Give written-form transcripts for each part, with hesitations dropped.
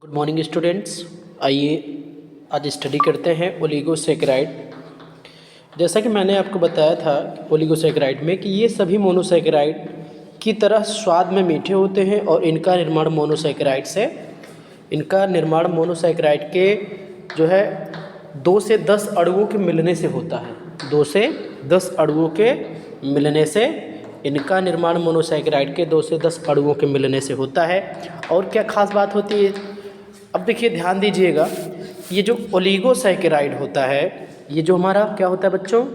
Good morning students. आइए आज study करते हैं ओलिगोसैकेराइड। जैसा कि मैंने आपको बताया था ओलिगोसैकेराइड में कि ये सभी मोनोसैकेराइड की तरह स्वाद में मीठे होते हैं और इनका निर्माण मोनोसैकेराइड के जो है 2 से 10 अणुओं के मिलने से होता है। 2 से 10 अणुओं के मिलने से इनका निर्माण मोनोसैकेराइड के 2 से 10 अणुओं के मिलने से होता है। और क्या खास बात होती है, अब देखिए ध्यान दीजिएगा, ये जो ओलिगोसैकेराइड होता है, ये जो हमारा क्या होता है बच्चों,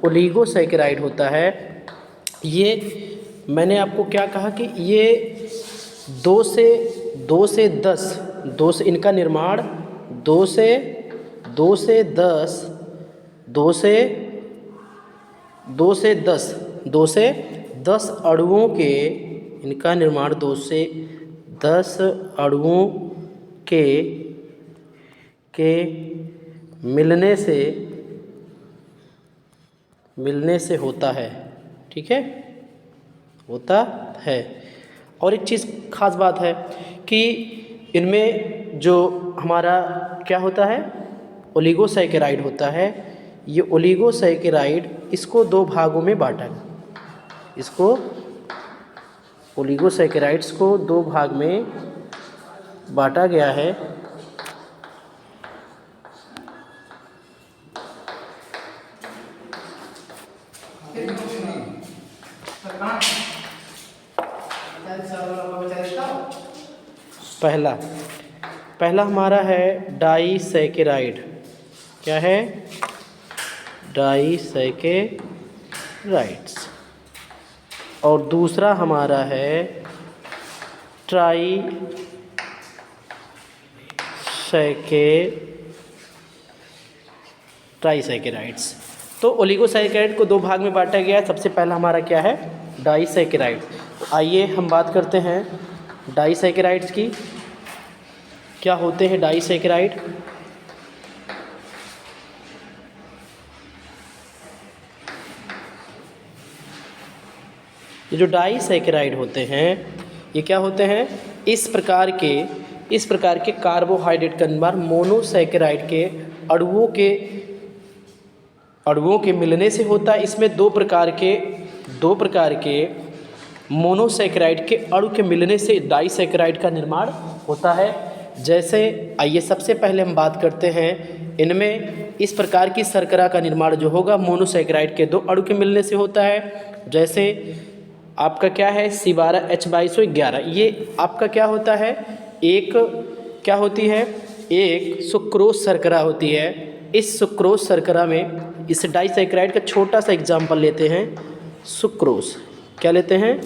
ओलिगोसैकेराइड होता है, ये मैंने आपको क्या कहा कि ये 2 से 10 इनका निर्माण 2 से 10 अणुओं के, इनका निर्माण 2 से 10 अणुओं के मिलने से होता है। ठीक है, होता है। और एक चीज़ खास बात है कि इनमें जो हमारा क्या होता है, ओलिगोसैकेराइड होता है, ये ओलिगोसैकेराइड इसको 2 भागों में बांटा गया। इसको ओलिगोसैकेराइड्स को 2 भाग में बांटा गया है। पहला हमारा है डाइसैकेराइड। क्या है? डाइसैकेराइड्स। और दूसरा हमारा है ट्राइसैकेराइड्स। तो ओलिगोसैकेराइड को 2 भाग में बांटा गया है। सबसे पहला हमारा क्या है? डाइसैकेराइड। तो आइए हम बात करते हैं डाइसैकेराइड्स की। क्या होते हैं डाइसैकेराइड? ये जो डाइसैकेराइड होते हैं, ये क्या होते हैं? इस प्रकार के कार्बोहाइड्रेट का निर्माण मोनोसैकेराइड के अणुओं के मिलने से होता है। इसमें दो प्रकार के मोनोसैकेराइड के अणु के मिलने से डाइसैकेराइड का निर्माण होता है। जैसे आइए सबसे पहले हम बात करते हैं, इनमें इस प्रकार की शर्करा का निर्माण जो होगा मोनोसैकेराइड के 2 अणु के मिलने से होता है। जैसे आपका क्या है, C12H2211, ये आपका क्या होता है, एक क्या होती है, एक सुक्रोज शर्करा होती है। इस सुक्रोज शर्करा में इस डाइसैकेराइड का छोटा सा एग्जाम्पल लेते हैं, सुक्रोज। क्या लेते हैं?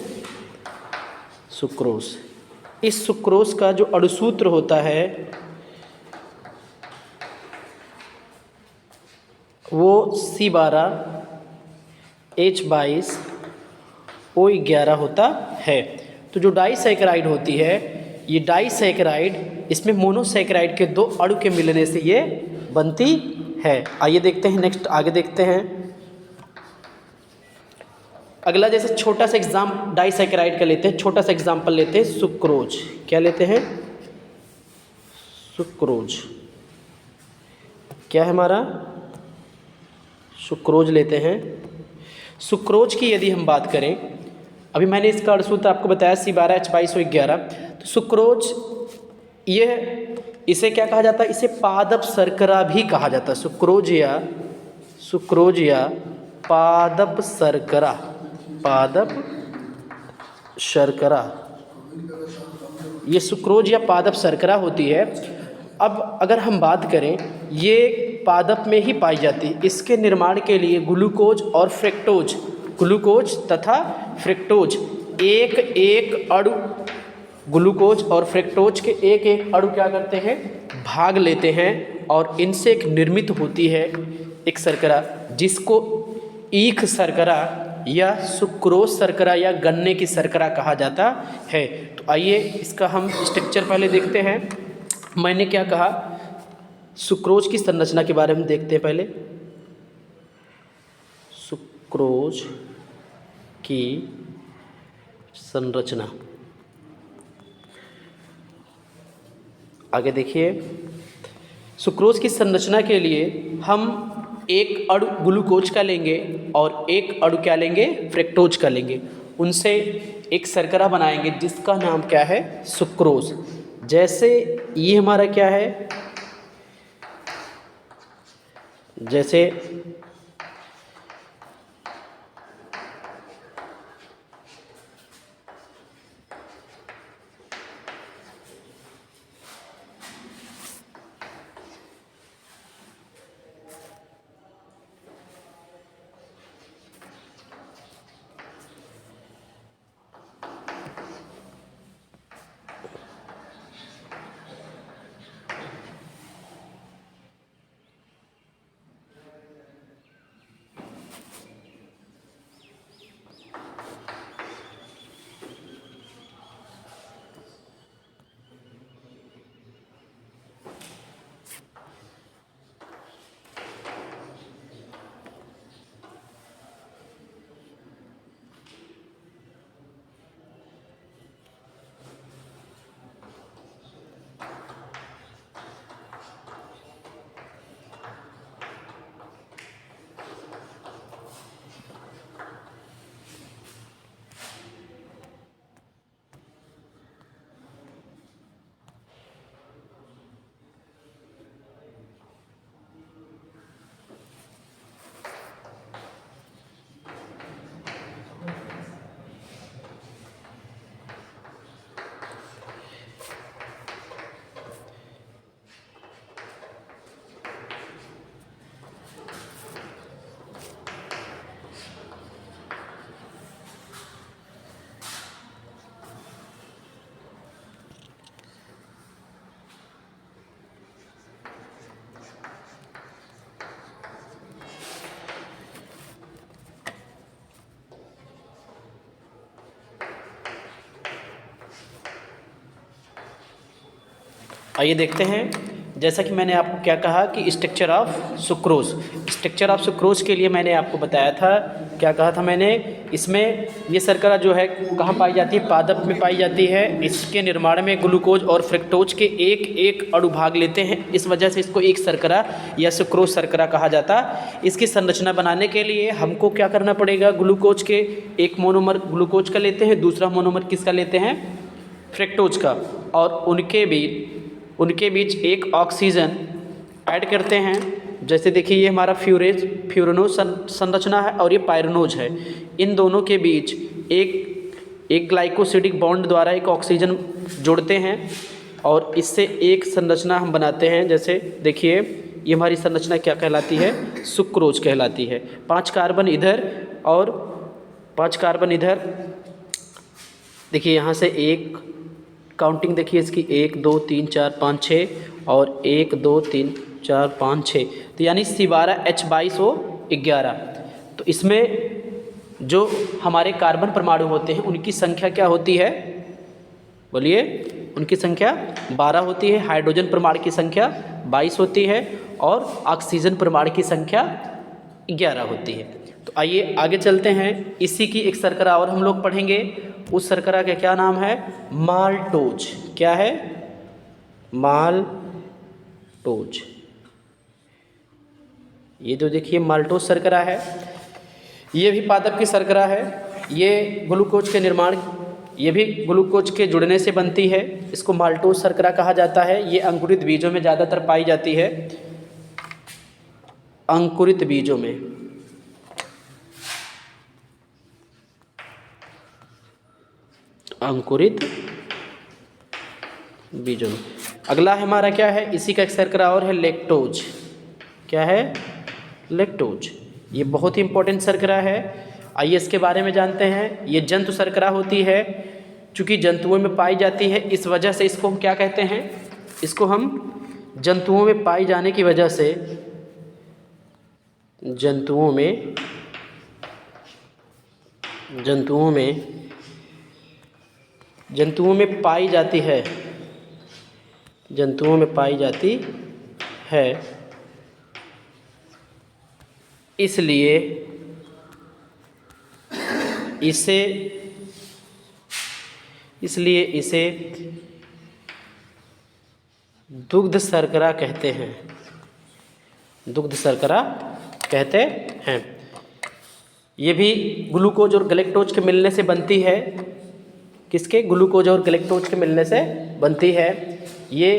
सुक्रोज। इस सुक्रोज का जो अणुसूत्र होता है वो C12H22O11 होता है। तो जो डाइसैकेराइड होती है, ये डाइसैकेराइड, इसमें मोनोसैकेराइड के 2 अणु के मिलने से ये बनती है। आइए देखते हैं, नेक्स्ट आगे देखते हैं। अगला जैसे छोटा सा डाइसैकेराइड का लेते हैं, छोटा सा एग्जाम्पल लेते हैं, सुक्रोज। क्या लेते हैं? सुक्रोज। क्या है हमारा? सुक्रोज लेते हैं। सुक्रोज की यदि हम बात करें, अभी मैंने इसका अणुसूत्र आपको बताया C12H22O11। तो सुक्रोज, इसे क्या कहा जाता है? इसे पादप शर्करा भी कहा जाता है। सुक्रोज या पादप शर्करा, ये सुक्रोज या पादप शर्करा होती है। अब अगर हम बात करें, ये पादप में ही पाई जाती है। इसके निर्माण के लिए ग्लूकोज तथा फ्रक्टोज एक अणु, ग्लूकोज और फ्रक्टोज के एक अणु क्या करते हैं? भाग लेते हैं, और इनसे एक निर्मित होती है एक शर्करा, जिसको ईख शर्करा या सुक्रोज शर्करा या गन्ने की शर्करा कहा जाता है। तो आइए इसका हम स्ट्रक्चर पहले देखते हैं। मैंने क्या कहा, सुक्रोज की संरचना के बारे में देखते हैं पहले। सुक्रोज की संरचना, आगे देखिए, सुक्रोज की संरचना के लिए हम एक अणु ग्लूकोज का लेंगे और एक अणु क्या लेंगे, फ्रक्टोज का लेंगे। उनसे एक शर्करा बनाएंगे जिसका नाम क्या है, सुक्रोज। जैसे ये हमारा क्या है, जैसे आइए देखते हैं, जैसा कि मैंने आपको क्या कहा कि structure of sucrose. Structure of sucrose के लिए मैंने आपको बताया था, क्या कहा था मैंने, इसमें ये शर्करा जो है कहाँ पाई जाती है, पादप में पाई जाती है। इसके निर्माण में ग्लूकोज और फ्रक्टोज के एक एक अणु भाग लेते हैं, इस वजह से इसको एक शर्करा या सुक्रोज शर्करा कहा जाता। इसकी संरचना बनाने के लिए हमको क्या करना पड़ेगा, ग्लूकोज के एक मोनोमर ग्लूकोज का लेते हैं, दूसरा मोनोमर किसका लेते हैं, फ्रक्टोज का, और उनके बीच एक ऑक्सीजन ऐड करते हैं। जैसे देखिए ये हमारा फ्यूरेनोज संरचना है और ये पायरेनोज है। इन दोनों के बीच एक ग्लाइकोसिडिक बॉन्ड द्वारा एक ऑक्सीजन जोड़ते हैं और इससे एक संरचना हम बनाते हैं। जैसे देखिए ये हमारी संरचना क्या कहलाती है, सुक्रोज कहलाती है। 5 कार्बन इधर और 5 कार्बन इधर। देखिए यहाँ से एक काउंटिंग देखिए इसकी 1 2 3 4 5 6 और 1 2 3 4 5 6, तो यानी C12H22O11। तो इसमें जो हमारे कार्बन परमाणु होते हैं उनकी संख्या क्या होती है, बोलिए, उनकी संख्या 12 होती है। हाइड्रोजन परमाणु की संख्या 22 होती है और ऑक्सीजन परमाणु की संख्या 11 होती है। तो आइए आगे चलते हैं, इसी की एक शर्करा और हम लोग पढ़ेंगे। उस शर्करा का क्या नाम है, माल्टोज। क्या है, माल्टोज। ये जो देखिए माल्टोज शर्करा है, ये भी पादप की शर्करा है। ये ग्लूकोज के निर्माण, ये भी ग्लूकोज के जुड़ने से बनती है। इसको माल्टोज शर्करा कहा जाता है। ये अंकुरित बीजों में ज़्यादातर पाई जाती है, अंकुरित बीजों में। अंकुरित बीजों में। अगला हमारा क्या है, इसी का एक शर्करा और है, लैक्टोज। क्या है, लैक्टोज। ये बहुत ही इंपॉर्टेंट शर्करा है। आइए इसके बारे में जानते हैं। ये जंतु शर्करा होती है, चूँकि जंतुओं में पाई जाती है इस वजह से इसको हम क्या कहते हैं, इसको हम जंतुओं में पाई जाने की वजह से, जंतुओं में पाई जाती है, जंतुओं में पाई जाती है, इसलिए इसे दुग्ध शर्करा कहते हैं, दुग्ध शर्करा कहते हैं। ये भी ग्लूकोज और गैलेक्टोज के मिलने से बनती है। किसके? ग्लूकोज और गैलेक्टोज के मिलने से बनती है। ये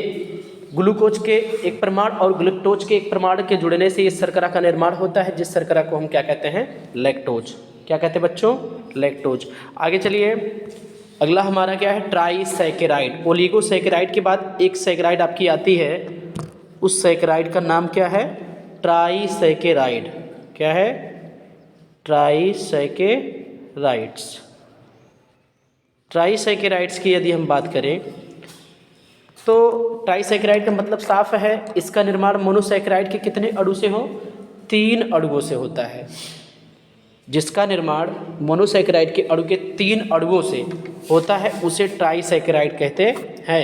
ग्लूकोज के एक परमाणु और गैलेक्टोज के एक परमाणु के जुड़ने से इस शर्करा का निर्माण होता है, जिस शर्करा को हम क्या कहते हैं? लैक्टोज। क्या कहते हैं बच्चों? लैक्टोज। आगे चलिए, अगला हमारा क्या है? ट्राईसैकेराइड। ओलिगोसैकेराइड के बाद एक सैकेराइड आपकी आती है, उस सैकेराइड का नाम क्या है? ट्राईसैकेराइड। क्या है? ट्राईसैकेराइड्स। ट्राईसैकेराइड्स की यदि हम बात करें तो ट्राईसैकेराइड का मतलब साफ है, इसका निर्माण मोनोसैकेराइड के कितने अणु से हो? 3 अणुओं से होता है। जिसका निर्माण मोनोसैकेराइड के अणु के 3 अणुओं से होता है उसे ट्राईसैकेराइड कहते हैं।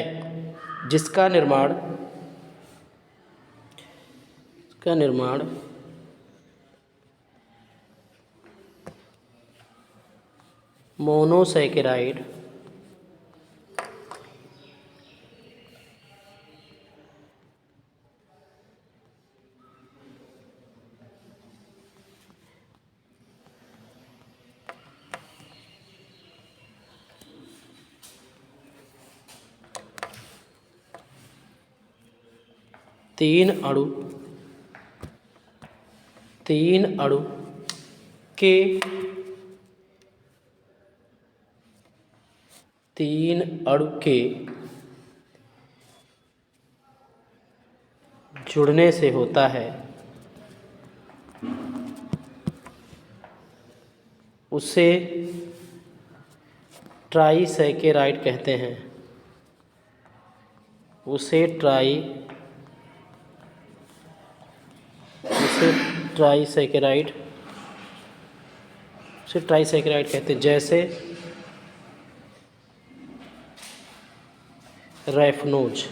जिसका निर्माण मोनोसैकेराइड तीन अणु के 3 अणु के जुड़ने से होता है, उसे ट्राईसैकेराइड कहते हैं। उसे ट्राईसैकेराइड कहते हैं। जैसे रैफनोज।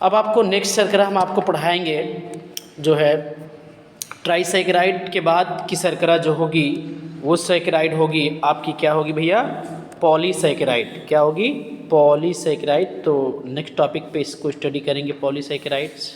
अब आपको नेक्स्ट शर्करा हम आपको पढ़ाएंगे जो है ट्राईसैकेराइड के बाद की शर्करा जो होगी वो सैकेराइड होगी आपकी, क्या होगी भैया? पॉलीसैकेराइड। क्या होगी? पॉलीसैकेराइड। तो नेक्स्ट टॉपिक पे इसको स्टडी करेंगे, पॉलीसैकेराइड्स।